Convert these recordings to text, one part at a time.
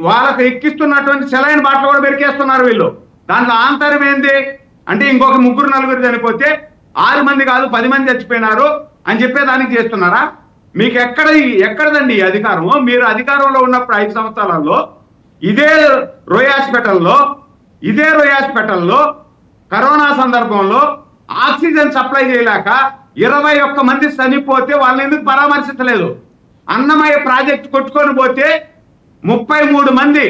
వాళ్ళకి ఎక్కిస్తున్నటువంటి సెలైన్ బాటలు కూడా పెరికేస్తున్నారు వీళ్ళు. దాంట్లో ఆంతర్యం ఏంది అంటే ఇంకొక 3-4 చనిపోతే 6 మంది కాదు 10 మంది చచ్చిపోయినారు అని చెప్పేదానికి చేస్తున్నారా? మీకు ఎక్కడదండి ఈ అధికారం? మీరు అధికారంలో ఉన్నప్పుడు 5 సంవత్సరాలలో ఇదే రోయ్ హాస్పిటల్లో కరోనా సందర్భంలో ఆక్సిజన్ సప్లై చేయలేక 21 మంది చనిపోతే వాళ్ళని ఎందుకు పరామర్శించలేదు? అన్నమయ్య ప్రాజెక్టు కొట్టుకొని పోతే 33 మంది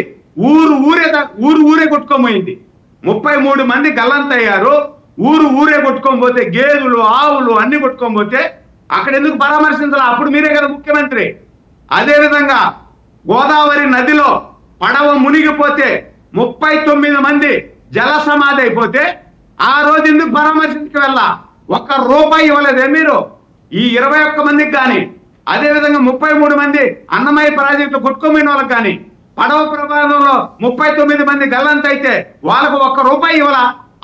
ఊరే కొట్టుకోబోయింది. 33 మంది గల్లంతయ్యారు. ఊరే కొట్టుకొని పోతే గేదెలు ఆవులు అన్ని కొట్టుకొని పోతే అక్కడ ఎందుకు పరామర్శించాలి? అప్పుడు మీరే కదా ముఖ్యమంత్రి. అదేవిధంగా గోదావరి నదిలో పడవ మునిగిపోతే 39 మంది జల సమాధి అయిపోతే ఆ రోజు ఎందుకు పరామర్శించుకు వెళ్ళా? ₹1 ఇవ్వలేదే మీరు ఈ 21 మందికి కానీ, అదేవిధంగా 33 మంది అన్నమయ్య ప్రాజెక్టు కొట్టుకోమైన వాళ్ళకి కానీ, పడవ ప్రమాదంలో 39 మంది గల్లంత అయితే వాళ్ళకు ₹1 ఇవ్వాల.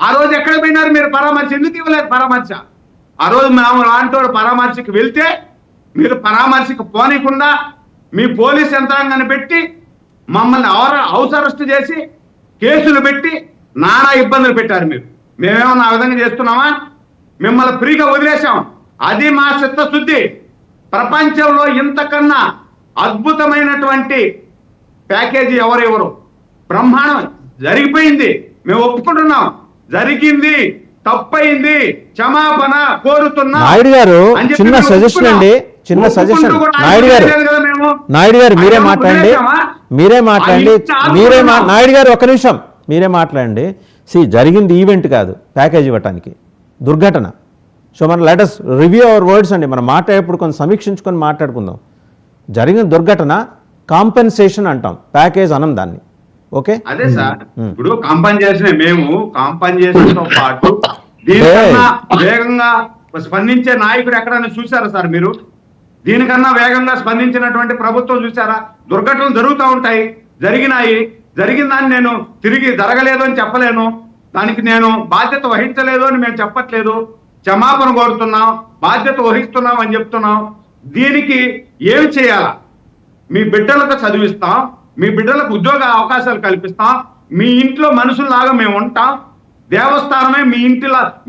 ఆ రోజు ఎక్కడ పోయినారు మీరు పరామర్శ? ఎందుకు ఇవ్వలేదు పరామర్శ? ఆ రోజు మేము లాంటి పరామర్శకు వెళ్తే మీరు పరామర్శకు పోనీకుండా మీ పోలీస్ యంత్రాంగాన్ని పెట్టి మమ్మల్ని హౌస్ అరెస్ట్ చేసి కేసులు పెట్టి నానా ఇబ్బందులు పెట్టారు మీరు. మేమేమన్నా ఆ విధంగా చేస్తున్నామా? మిమ్మల్ని ఫ్రీగా వదిలేసాం. అది మా చిత్తశుద్ధి. ప్రపంచంలో ఇంతకన్నా అద్భుతమైనటువంటి ప్యాకేజీ ఎవరు బ్రహ్మాండం జరిగిపోయింది. మేము ఒప్పుకుంటున్నాం, జరిగింది, తప్పయింది, క్షమాపణ కోరుతున్నా. నాయుడు గారు చిన్న సజెషన్ అండి, చిన్న సజెషన్. నాయుడు గారు మీరే మాట్లాడండి. నాయుడు గారు ఒక్క నిమిషం మీరే మాట్లాడండి. జరిగింది ఈవెంట్ కాదు, ప్యాకేజ్ ఇవ్వటానికి దుర్ఘటన. సో మనం లెటస్ రివ్యూ అవర్ వర్డ్స్ అండి. మనం మాట్లాడేప్పుడు కొంచెం సమీక్షించుకొని మాట్లాడుకుందాం. జరిగిన దుర్ఘటన కాంపెన్సేషన్ అంటాం, ప్యాకేజ్ అనం దాన్ని. ఓకే, అదే సార్. ఇప్పుడు కాంపన్సేషన్తో పాటు దీనికన్నా వేగంగా స్పందించే నాయకుడు ఎక్కడైనా చూసారా సార్ మీరు? దీనికన్నా వేగంగా స్పందించినటువంటి ప్రభుత్వం చూసారా? దుర్ఘటనలు జరుగుతూ ఉంటాయి, జరిగిన దాన్ని నేను తిరిగి జరగలేదు అని చెప్పలేను, దానికి నేను బాధ్యత వహించలేదు అని మేము చెప్పట్లేదు. క్షమాపణ కోరుతున్నాం, బాధ్యత వహిస్తున్నాం అని చెప్తున్నాం. దీనికి ఏమి చేయాలా? మీ బిడ్డలకు చదివిస్తాం, మీ బిడ్డలకు ఉద్యోగ అవకాశాలు కల్పిస్తాం, మీ ఇంట్లో మనుషుల్లాగా మేము ఉంటాం, దేవస్థానమే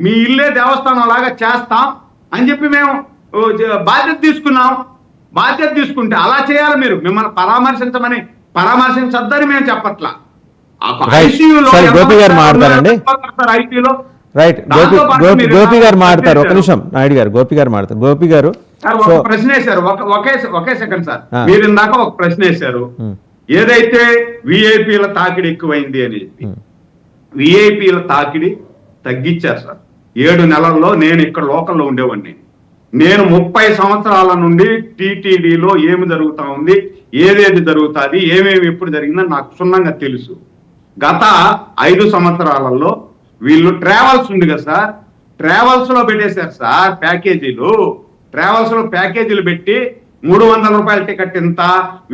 మీ ఇల్లే దేవస్థానం లాగా చేస్తాం అని చెప్పి మేము బాధ్యత తీసుకున్నాం. బాధ్యత తీసుకుంటే అలా చేయాలి. మీరు మిమ్మల్ని పరామర్శించొద్దని మేము చెప్పట్లా. గోపి గారు మాట్లాడారండి. రైట్, గోపి గారు మాట్లాడతారు. ఒక నిమిషం నాయుడు గారు, గోపి గారు మాట్లాడతారు. గోపి గారు ఒక ప్రశ్న వేశారు, ఒకే సెకండ్ సార్. మీరు ఇందాక ఒక ప్రశ్న వేశారు, ఏదైతే విఐపీల తాకిడి ఎక్కువైంది అని చెప్పి. విఐపీల తాకిడి తగ్గించారు సార్. 7 నెలల్లో నేను ఇక్కడ లోకల్లో ఉండేవాడిని. నేను 30 సంవత్సరాల నుండి టీటీడీలో ఏమి జరుగుతా ఉంది, ఏదేది జరుగుతుంది, ఏమేమి ఎప్పుడు జరిగిందని నాకు క్షుణ్ణంగా తెలుసు. గత 5 సంవత్సరాలలో వీళ్ళు ట్రావెల్స్ ఉంది కదా సార్, ట్రావెల్స్ లో పెట్టేశారు సార్ ప్యాకేజీలు. ట్రావెల్స్ లో ప్యాకేజీలు పెట్టి ₹300 టికెట్ ఇంత,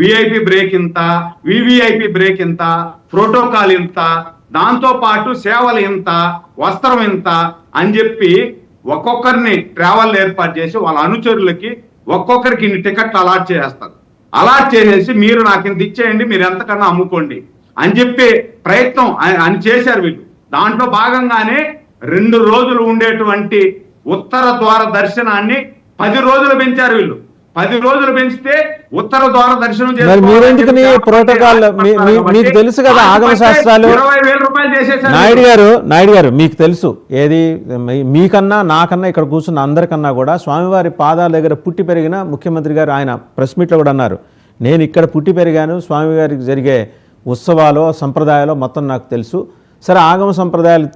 విఐపి బ్రేక్ ఇంత, వివిఐపి బ్రేక్ ఇంత, ప్రోటోకాల్ ఇంత, దాంతో పాటు సేవలు ఇంత, వస్త్రం ఇంత అని చెప్పి ఒక్కొక్కరిని ట్రావెల్ ఏర్పాటు చేసి వాళ్ళ అనుచరులకి ఒక్కొక్కరికి ఇన్ని టికెట్లు అలాట్ చేస్తారు. అలాట్ చేసేసి మీరు నాకు ఇంత ఇచ్చేయండి, మీరు ఎంతకన్నా అమ్ముకోండి అని చెప్పి ప్రయత్నం అని చేశారు వీళ్ళు. దాంట్లో భాగంగానే 2 రోజులు ఉండేటువంటి ఉత్తర ద్వార దర్శనాన్ని 10 రోజులు పెంచారు వీళ్ళు. 10 రోజులు పెంచితే ఉత్తర ద్వార దర్శనం ప్రోటోకాల్ మీకు తెలుసు కదా, ఆగమ శాస్త్రాలు. నాయుడు గారు మీకు తెలుసు, ఏది మీకన్నా నాకన్నా ఇక్కడ కూర్చున్న అందరికన్నా కూడా స్వామివారి పాదాల దగ్గర పుట్టి పెరిగిన ముఖ్యమంత్రి గారు ఆయన ప్రెస్ మీట్లో కూడా అన్నారు, నేను ఇక్కడ పుట్టి పెరిగాను, స్వామివారికి జరిగే ఉత్సవాలు సంప్రదాయాలు మొత్తం నాకు తెలుసు. సరే, ఆగమ సంప్రదాయాలు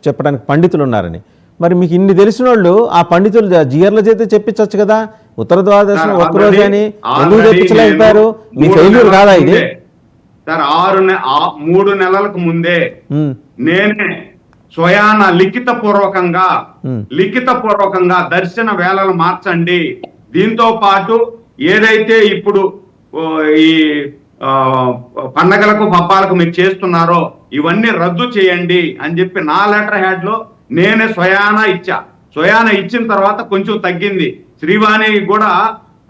చెప్పడానికి పండితులు ఉన్నారని. మరి మీకు ఇన్ని తెలిసిన వాళ్ళు ఆ పండితులు జియర్ల చేత చెప్పించవచ్చు కదా. ఉత్తర ద్వాదశం ఒక్కరోజు అని ఎందుకు చెప్పించలేకపోయారు? మీ ఫెయిల్యూర్ కాదా ఇది? సార్ 3 నెలలకు ముందే నేనే స్వయాన లిఖిత పూర్వకంగా దర్శన వేళలు మార్చండి, దీంతో పాటు ఏదైతే ఇప్పుడు ఈ పండగలకు పబ్బాలకు మీరు చేస్తున్నారో ఇవన్నీ రద్దు చేయండి అని చెప్పి నా లెటర్ హ్యాడ్ లో నేనే స్వయాన ఇచ్చిన తర్వాత కొంచెం తగ్గింది. శ్రీవాణి కూడా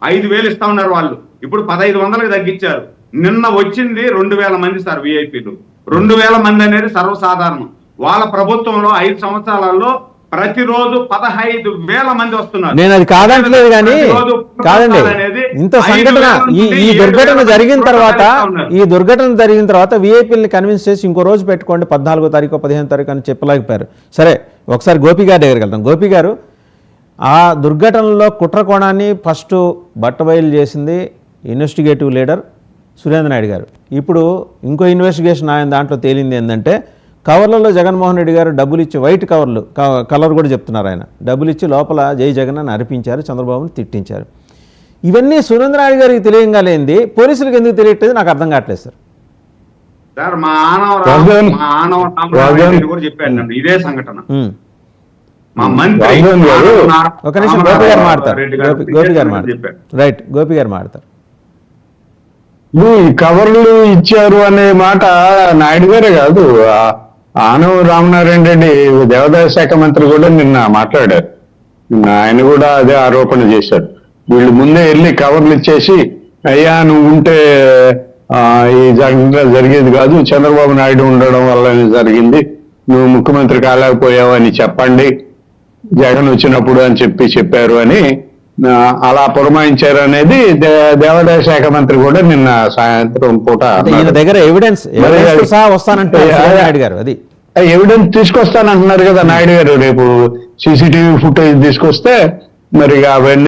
5,000 ఇస్తా ఉన్నారు వాళ్ళు, ఇప్పుడు 1,500కి తగ్గించారు. నిన్న వచ్చింది 2000 మంది సార్ విఐపీలు. 2000 మంది అనేది సర్వసాధారణం. వాళ్ళ ప్రభుత్వంలో 5 సంవత్సరాలలో ప్రతిరోజు 15,000 మంది వస్తున్నారు. నేను అది కాదంటలేదు కానీ కాదండి, ఇంత సంఘటన ఈ దుర్ఘటన జరిగిన తర్వాత విఐపీలని కన్విన్స్ చేసి ఇంకో రోజు పెట్టుకోండి 14వ తారీఖు 15వ తారీఖు అని చెప్పలేకపోయారు. సరే, ఒకసారి గోపి గారి దగ్గరికి వెళ్తాం. గోపి గారు, ఆ దుర్ఘటనలో కుట్ర కోణాన్ని ఫస్ట్ బట్టబయలు చేసింది ఇన్వెస్టిగేటివ్ లీడర్ సురేంద్ర నాయుడు గారు. ఇప్పుడు ఇంకో ఇన్వెస్టిగేషన్ ఆయన దాంట్లో తేలింది ఏంటంటే, కవర్లలో జగన్మోహన్ రెడ్డి గారు డబ్బులు ఇచ్చి, వైట్ కవర్లు, కలర్ కూడా చెప్తున్నారు ఆయన, డబ్బులు ఇచ్చి లోపల జై జగన్ అని అర్పించారు, చంద్రబాబుని తిట్టించారు. ఇవన్నీ సురేంద్ర నాయుడు గారికి తెలియంగా లేనిది పోలీసులకు ఎందుకు తెలియట్లేదు నాకు అర్థం కావట్లేదు సార్. సార్ మా ఆనవ కూడా చెప్పాను ఇదే సంఘటన. మా మంత్రి ఒక నిమిషం, గోపి గారు మాట్లాడతారు. రైట్, గోపి గారు మాట్లాడతారు. ఈ కవర్లు ఇచ్చారు అనే మాట నాయుడు గారే కాదు, ఆనవ రామనారాయణ రెడ్డి దేవాదాయ శాఖ మంత్రి కూడా నిన్న మాట్లాడారు. ఆయన కూడా అదే ఆరోపణ చేశారు. వీళ్ళు ముందే వెళ్ళి కవర్లు ఇచ్చేసి, అయ్యా నువ్వు ఉంటే ఈ జరిగేది కాదు, చంద్రబాబు నాయుడు ఉండడం వల్ల జరిగింది, నువ్వు ముఖ్యమంత్రి కాలేకపోయావు అని చెప్పండి జగన్ వచ్చినప్పుడు అని చెప్పారు అని అలా పురమాయించారు అనేది దేవాదాయ శాఖ మంత్రి కూడా నిన్న సాయంత్రం పూట దగ్గర ఎవిడెన్స్ వస్తానంటే నాయుడు గారు అది ఎవిడెన్స్ తీసుకొస్తానంటున్నారు కదా నాయుడు గారు. రేపు సీసీటీవీ ఫుటేజ్ తీసుకొస్తే మరి అవన్నీ